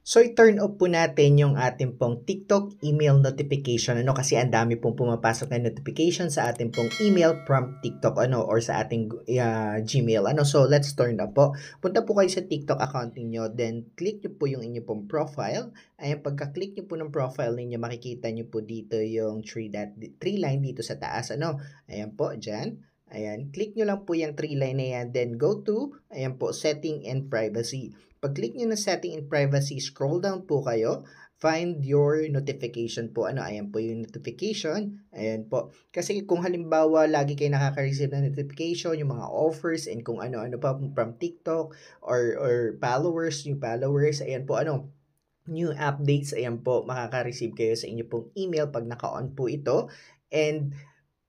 So, i-turn off po natin yung ating pong TikTok email notification, ano, kasi ang dami pong pumapasok na notification sa ating pong email from TikTok, ano, or sa ating Gmail, ano. So, let's turn off po. Punta po kayo sa TikTok account niyo, then click niyo po yung inyong pong profile. Ayan, pagka-click niyo po ng profile ninyo, makikita niyo po dito yung three line dito sa taas, ano. Ayan po, dyan. Ayan, click nyo lang po yung three line na yan, then go to, ayan po, setting and privacy. Pag-click nyo ng setting and privacy, scroll down po kayo, find your notification po. Ano, ayan po yung notification. Ayan po. Kasi kung halimbawa, lagi kayo nakaka-receive ng notification, yung mga offers, and kung ano-ano pa from TikTok, or followers, yung followers, ayan po, ano, new updates, ayan po, makaka-receive kayo sa inyo pong email pag naka-on po ito. And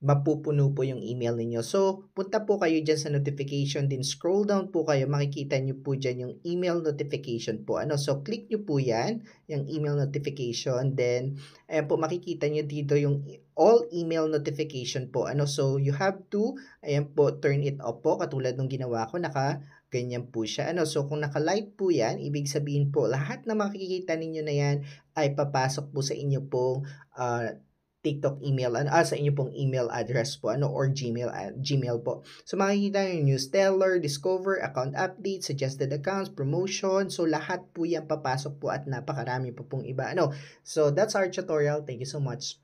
mapupuno po yung email ninyo. So, punta po kayo dyan sa notification, din scroll down po kayo, makikita nyo po dyan yung email notification po. Ano, so, click nyo po yan, yung email notification, then, ayan po, makikita nyo dito yung all email notification po. Ano, so, you have to, ayan po, turn it off po, katulad nung ginawa ko, ganyan po siya. Ano, so, kung naka-light po yan, ibig sabihin po, lahat na makikita ninyo na yan ay papasok po sa inyo pong TikTok email, sa inyo pong email address po, ano, or Gmail po. So, makikita nyo yung news teller, discover, account update, suggested accounts, promotion. So, lahat po yan papasok po at napakarami po pong iba. Ano, so, that's our tutorial. Thank you so much.